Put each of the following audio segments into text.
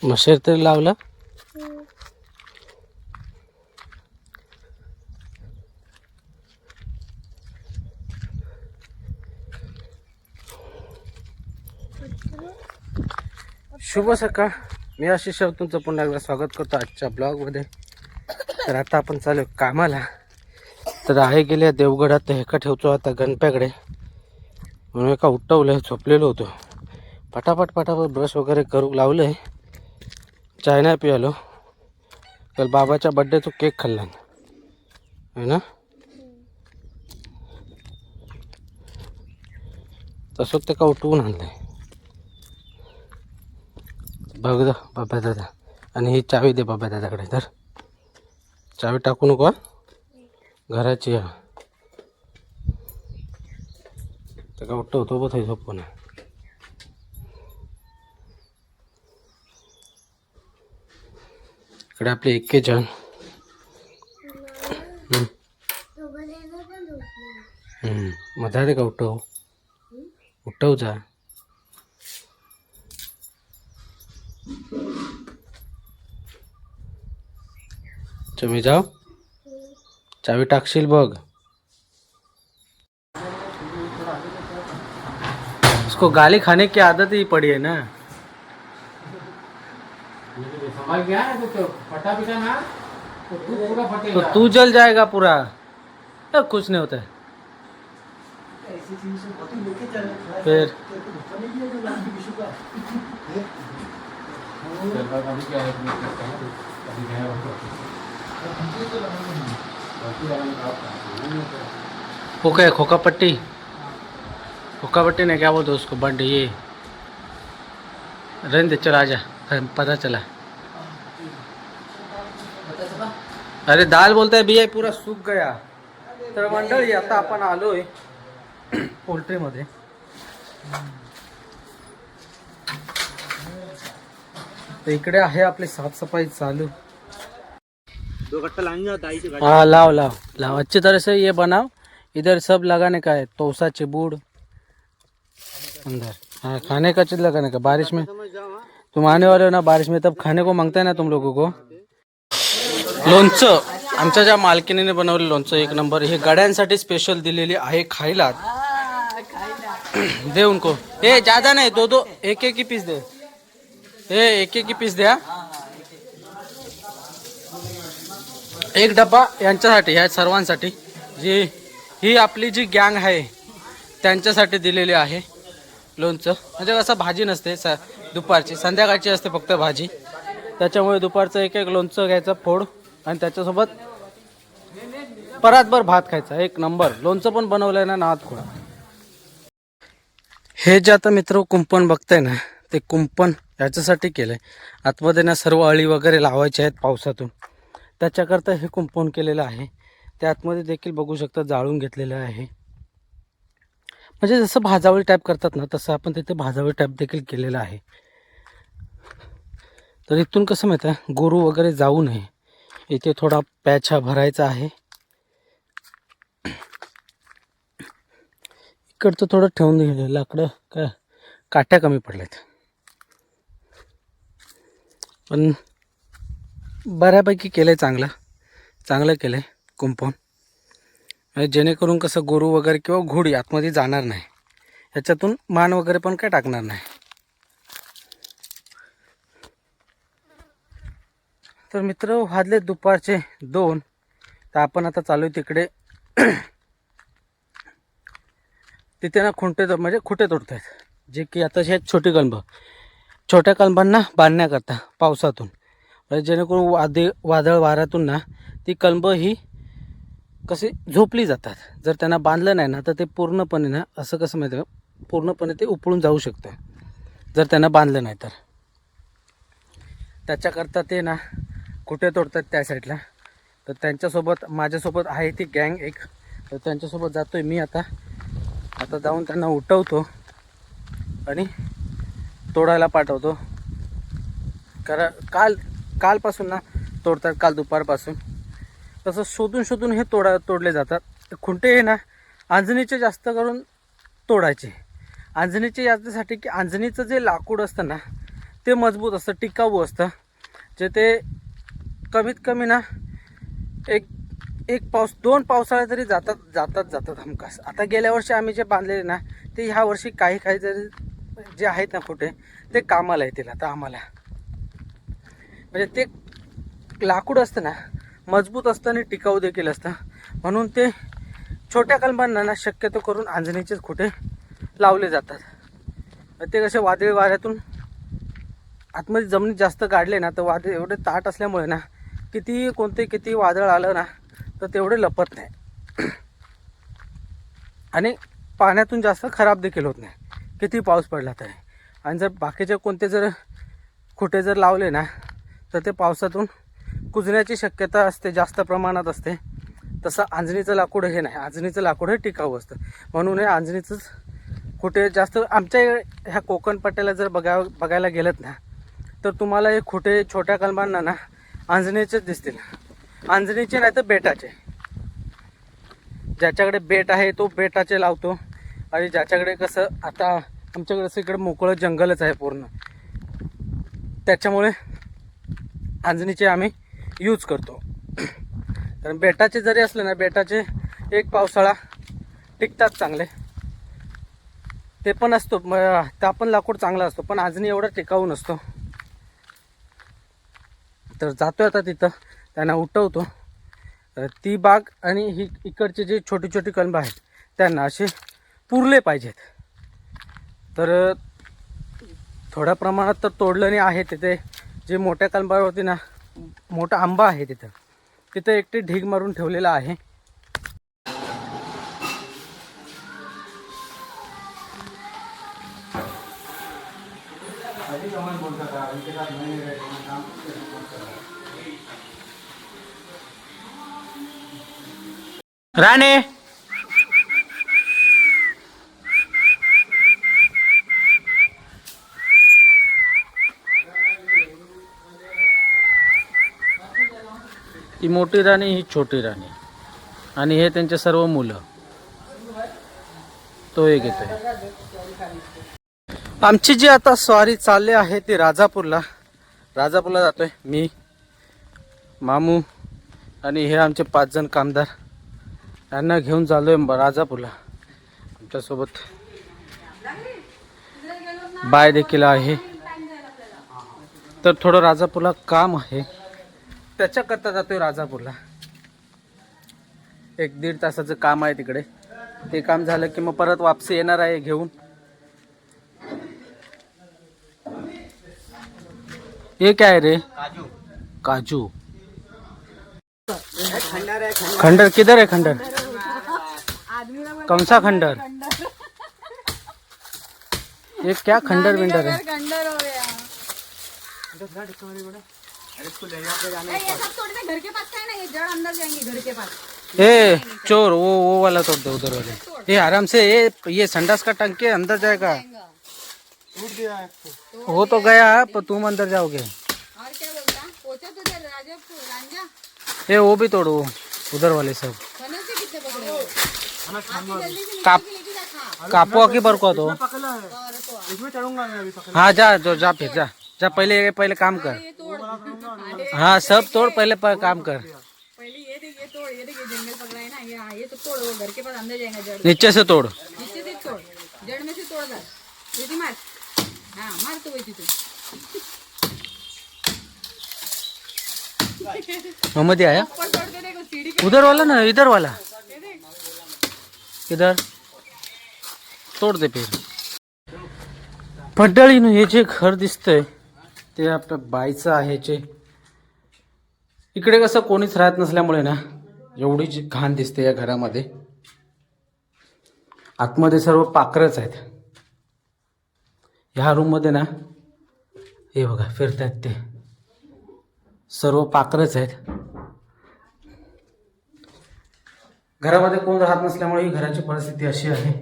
मशेर तरी लावलं. शुभ सकाळ. मी आशिष तुमचं पुन्हा एकदा स्वागत करतो आजच्या ब्लॉगमध्ये. तर आता आपण चालू कामाला. तर आहे गेल्या देवगडात एका ठेवतो आता गणप्याकडे म्हणून एका उठवलं झोपलेलो होतो. पटापट ब्रश वगैरे करू लावलं. चाय नाही पियालो. तर बाबाच्या बड्डेचा केक खाल्ला है ना. तसंच ते का उठवून आणलंय बघ बाबा दादा. आणि ही चावी दे बाबा दादाकडे. तर चावी टाकू नको घराची. हा तर का उठवतो बघ झोपून. इकडे आपले 21 जण. मग दे का उठव जा. तुम्ही जाओ. चावी टाकशील बघ. उसको गाली खाने की आदत ही पड़ी है ना. तो तू जल जाएगा पूरा. कुछ नहीं होता है फिर. वो क्या खोखा पट्टी ने क्या बोलते उसको बंड. ये रहने दे. चल आजा. पता चला. अरे दाल बोलता है भैया पूरा सूख गया. तर मंडळी आता आपण आलोय पोल्ट्रीमध्ये. तर इकडे आहे आपली साफसफाई चालू. 2 कट्टा लाएंगे और दाई से गाड़ी. हाँ लाओ अच्छी तरह से ये बनाओ. इधर सब लगाने का है. तोसा चिबूड़ अंदर. हाँ खाने का चीज लगाने का. बारिश में तुम आने वाले हो ना, बारिश में तब खाने को मांगता है ना तुम लोगों को. लोणचं आमच्या ज्या मालकीने बनवलेलं लोणचं एक नंबर. हे गड्यांसाठी स्पेशल दिलेली आहे खायला. दे उनको. ए ज्यादा नाही. दो एक ही पीस दे. एक ही पीस द्या. एक डब्बा यांच्यासाठी, ह्या सर्वांसाठी. ही आपली जी गँग आहे त्यांच्यासाठी दिलेली आहे लोणचं. म्हणजे कसं भाजी नसते दुपारची, संध्याकाळची असते फक्त भाजी. त्याच्यामुळे दुपारचं एक लोणचं घ्यायचं फोड आणि त्याच्यासोबत परातभर भात खायचा. एक नंबर. लोणचं पण बनवलंय ना नाद खोळा. हे जे आता मित्र कुंपण बघताय ना, ते कुंपण याच्यासाठी केलंय. आतमध्ये ना सर्व अळी वगैरे लावायचे आहेत पावसातून. त्याच्याकरता हे कुंपण केलेलं आहे. त्या आतमध्ये देखील बघू शकता जाळून घेतलेलं आहे. म्हणजे जसं भाजावळी टाईप करतात ना, तसं आपण तिथे भाजावळी टाईप देखील केलेलं आहे. तर इथून कसं माहिती आहे, गोरू वगैरे जाऊ नये. इथे थोडा पॅचा भरायचा आहे. इकडचं थोडं ठेवून दिलेलं. लाकडं काय काट्या कमी पडल्यात. पण बऱ्यापैकी केलं आहे. चांगलं केलं आहे कुंपण. जेणेकरून कसं गोरू वगैरे किंवा घोडी आतमध्ये जाणार नाही. याच्यातून मान वगैरे पण काय टाकणार नाही. तर मित्र वाजले दुपारचे 2. तर आपण आता चालू तिकडे. तिथे ना खुंटे तोडत आहेत. जे की आता हे छोटी कलंब, छोट्या कलंबांना बांधण्याकरता पावसातून. जेणेकरून वादळ वाऱ्यातून ना ती कलंब ही कशी झोपली जातात. जर त्यांना बांधलं नाही ना तर ते पूर्णपणे ना असं कसं माहिती आहे, पूर्णपणे ते उपळून जाऊ शकतं जर त्यांना बांधलं नाही तर. त्याच्याकरता ते ना कुठे तोडतात त्या साईडला. तर त्यांच्यासोबत माझ्यासोबत आहे ती गँग एक. तर त्यांच्यासोबत जातोय मी आता जाऊन त्यांना उठवतो आणि तोडायला पाठवतो. कारण कालपासून ना तोडतात, काल दुपारपासून. तसं शोधून हे तोडले जातात. खुंटे हे ना आंजणीचे जास्त करून तोडायचे. आंजणीचे याच्यासाठी की आंजणीचं जे लाकूड असतं ना ते मजबूत असतं, टिकाऊ असतं. जे ते कमीत कमी ना एक पाऊस 2 पावसाळ्या तरी जातात हमखास. आता गेल्या वर्षी आम्ही जे बांधलेले ना ते ह्या वर्षी काही जरी जे आहेत ना कुठे ते कामाला येतील आता आम्हाला. म्हणजे ते लाकूड असतं ना मजबूत असतं आणि टिकाऊ देखील असतं. म्हणून ते छोट्या कलमांना ना शक्यतो करून आंजणीचेच खुटे लावले जातात. ते कसे वादळी वाऱ्यातून आतमध्ये जमिनीत जास्त काढले ना तर वादळ एवढे ताट असल्यामुळे ना किती वादळ आलं ना तर तेवढे लपत नाही आणि पाण्यातून जास्त खराब देखील होत नाही किती पाऊस पडला तरी. आणि जर बाकीचे कोणते जर खुटे जर लावले ना तर ते पावसातून कुजण्याची शक्यता असते, जास्त प्रमाणात असते. तसं आंजणीचं लाकूड हे नाही, आंजणीचं लाकूड हे टिकाऊ असतं. म्हणून हे आंजणीचंच खुटे जास्त आमच्या ह्या कोकण पट्ट्याला जर बघायला गेलत ना तर तुम्हाला हे खुटे छोट्या कलमांना ना आंजणीचेच दिसतील. आंजणीचे नाही तर बेटाचे. ज्याच्याकडे बेट आहे तो बेटाचे लावतो आणि ज्याच्याकडे कसं आता आमच्याकडे असं इकडे मोकळं जंगलच आहे पूर्ण, त्याच्यामुळे आंजणीचे आम्ही यूज करतो. कारण बेटाचे जरी असले ना बेटाचे एक पावसाळा टिकतात चांगले, ते पण असतो, त्या पण लाकूड चांगला असतो, पण आंजणी एवढा टिकाऊ नसतो. तर जातोय आता तिथं त्यांना उठवतो. ती बाग आणि ही इकडचे जे छोटी छोटी कलमं आहेत त्यांना असे पुरले पाहिजेत. तर थोड्या प्रमाणात तर तोडलं नाही आहे तिथे. जे मोठ्या कलमावरती ना मोठा आंबा आहे तिथं एकटी ढीग मारून ठेवलेला आहे. राणे ती मोठी राणी ही छोटी राणी आणि हे त्यांचे सर्व मुलं. तो एक येतोय. आमची जी आता स्वारी चालली आहे ती राजापूरला जातोय. मी, मामू आणि हे आमचे 5 जण कामदार यांना घेऊन चाललोय राजापूरला. आमच्यासोबत बाय देखील आहे. तर थोडं राजापूरला काम आहे त्याच्याकरता जातोय राजापूरला. 1-1.5 तासाचं काम आहे तिकडे. ते काम झालं की मग परत वापसी येणार आहे घेऊन. ये क्या है रे? काजू. खंडर किधर है? खंडर कौन सा खंडर? ये क्या खंडर विंडर है? खंडर हो गया। ये सब घर के पास का है ना, ये जड़ अंदर जाएंगे घर के पास। ए चोर, वो वाला तोड़ दो, उधर वाले. ये आराम से ये संडास का टंकी अंदर जाएगा. वो तो गया पर तुम अंदर जाओगे. और क्या बोलता? पोचा तुझे राजापुर रांझा ये वो भी तोड़ो, उधर वाले सब. फनस से कितने पकड़े हो? आपकी जल्दी से काप लेके जा खा। कापो की बरको तो. और तो इसमें चढ़ूंगा मैं अभी पकड़. हाँ जा फिर जा पहले काम कर. ये तोड़। अरे हाँ सब तोड़, पहले काम कर. पहले ये देख, ये तोड़, ये देख, ये जंगल पकड़ा है ना, ये तो तोड़, वो घर के पास अंदर जाएगा जड़। नीचे से तोड़. नीचे से तोड़, जड़ में से तोड़ कर। वैसे मार, हाँ मार तो वैसे तू। मोहम्मद आया ऊपर तोड़ के देखो सीढ़ी के उधर वाला ना, इधर वाला ये देख। इधर तोड़ दे. फिर पड्डाळीनं हे जे घर दिसतंय ते आपल्या बाईचं आहे. जे इकडे कसं कोणीच राहत नसल्यामुळे ना एवढी जी घाण दिसते या घरामध्ये. आतमध्ये सर्व पाखरच आहेत. ह्या रूममध्ये ना हे बघा फिरतात ते सर्व पाखरच आहेत. घरामध्ये कोण राहत नसल्यामुळे ही घराची परिस्थिती अशी आहे.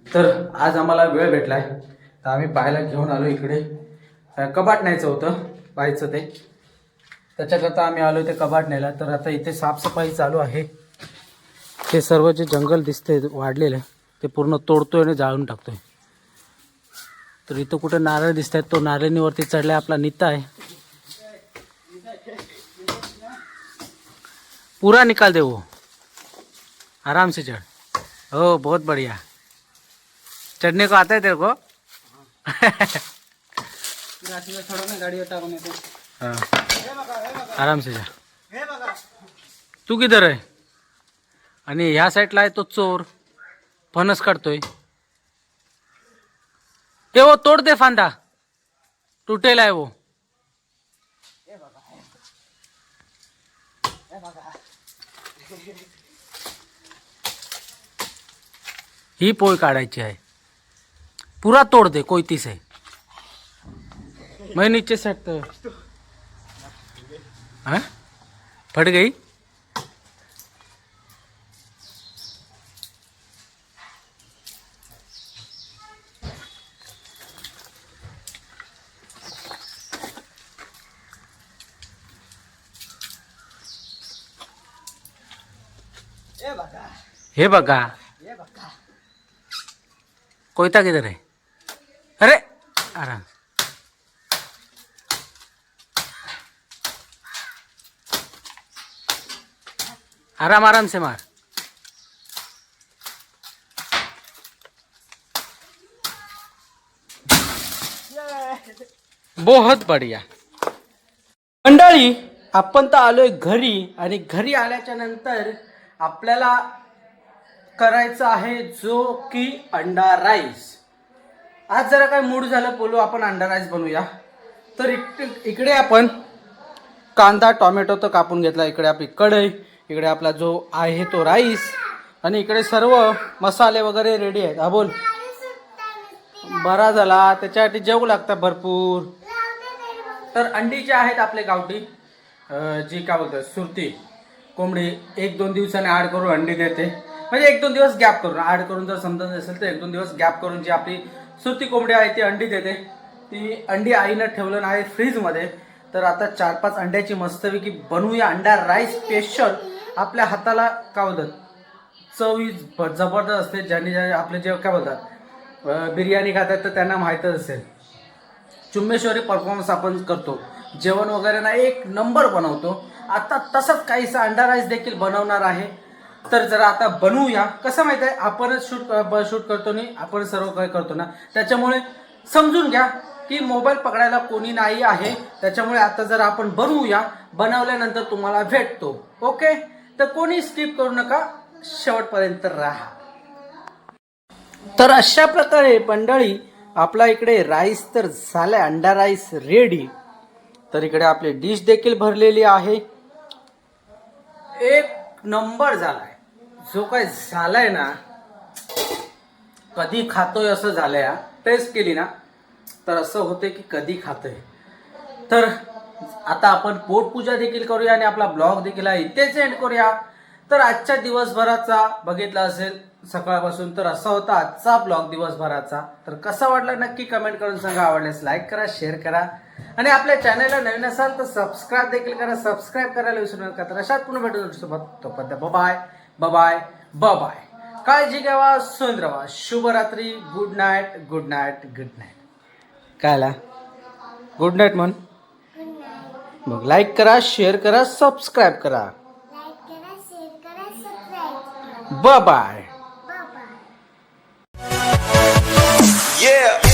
तर आज आम्हाला वेळ भेटलाय तर आम्ही बायला घेऊन आलो इकडे. कबाट न्यायचं होतं बायचं ते, त्याच्याकरता आम्ही आलो ते कबाट न्यायला. तर आता इथे साफसफाई चालू आहे. ते सर्व जे जंगल दिसते वाढलेलं ते पूर्ण तोडतोय आणि जाळून टाकतोय. तर इथं कुठे नारळ दिसत आहेत, तो नारळीवरती चढलाय आपला नीता आहे. पूरा निकाल दे वो, आराम से चढ़. हो बहुत बढ़िया. चढ़ने को आता है तेरे को? हाँ. आराम से जा. तू किधर आहे? आणि ह्या साईडला आहे तो चोर, फणस काढतोय. ते वो तोड दे फांदा, तुटेला आहे वो. ही पोळ काढायची आहे. पूरा तोड़ दे कोयती से. मैं नीचे से हटता. हाँ फट गई. हे बघा कोयता किधर है? अरे आराम. आराम आराम से मार. बहुत बढ़िया. मंडळी आपण तर आलोय घरी आणि घरी आल्याच्या नंतर आपल्याला करायचं आहे जो की अंडा राईस. आज जरा काय मूड झालं बोलू आपण अंडा राईस बनवूया. तर इकडे आपण कांदा टोमॅटो तर कापून घेतला. इकडे आपली कढई, इकडे आपला जो आहे तो राईस आणि इकडे सर्व मसाले वगैरे रेडी आहेत. हा बोल. बरा झाला, त्याच्यासाठी जेवू लागतात भरपूर. तर अंडी जे आहेत आपले गावठी जी काय बोलतात सुरती कोंबडी 1-2 दिवसाने ॲड करून अंडी देते. म्हणजे 1-2 दिवस गॅप करून ॲड करून जर समजत नसेल तर 1-2 दिवस गॅप करून जी आपली सुरती कोंबडी आहे ती अंडी देते. ती अंडी आईनं ठेवलं आहे फ्रीजमध्ये. तर आता 4-5 अंड्याची मस्तपैकी बनवूया अंडा राईस स्पेशल. आपल्या हाताला काय बोलतात चवी जबरदस्त असते. ज्यांनी आपले जे काय बोलतात बिर्याणी खातात तर त्यांना माहीतच असेल. चुम्मेश्वरी परफॉर्मन्स आपण करतो. जेवण वगैरे ना एक नंबर बनवतो. आता तसंच काहीसा अंडा राईस देखील बनवणार आहे. तर जरा आता बनवूया. कसं माहिती आहे आपणच शूट करतो नाही, आपण सर्व काही करतो ना, त्याच्यामुळे समजून घ्या की मोबाईल पकडायला कोणी नाही आहे. त्याच्यामुळे आता जर आपण बनवूया, बनवल्यानंतर तुम्हाला भेटतो. ओके, तर कोणी स्किप करू नका, शेवटपर्यंत राहा. तर अशा प्रकारे मंडळी आपला इकडे राईस तर झालाय, अंडा राईस रेडी. तर इकडे आपली डिश देखील भरलेली आहे. एक नंबर झालाय. जो काय झालाय ना, कधी खातोय असं झालंय. टेस्ट केली ना तर असं होते की कधी खातोय. तर आता आपण पोटपूजा देखील करूया आणि आपला ब्लॉग देखील इथेच एंड करूया. तर आजच्या दिवसभराचा बघितला असेल सकाळपासून, तर असा होता आजचा ब्लॉग दिवसभराचा. तर कसा वाटला नक्की कमेंट करून सांगा. आवडल्यास लाईक करा, शेअर करा आणि आपल्या चॅनलला नवीन असाल तर सबस्क्राईब देखील करा. सबस्क्राईब करायला विसरू नका. तर अशात पुन्हा भेटू सोबत. तोपर्यंत बाय बाय बाय. काळजी घ्यावा, सुंदर राहा. शुभरात्री. Good night good night good night. कायला गुड नाईट म्हण मग. लाईक करा, शेअर करा, सबस्क्राईब करा. Bye bye. Yeah.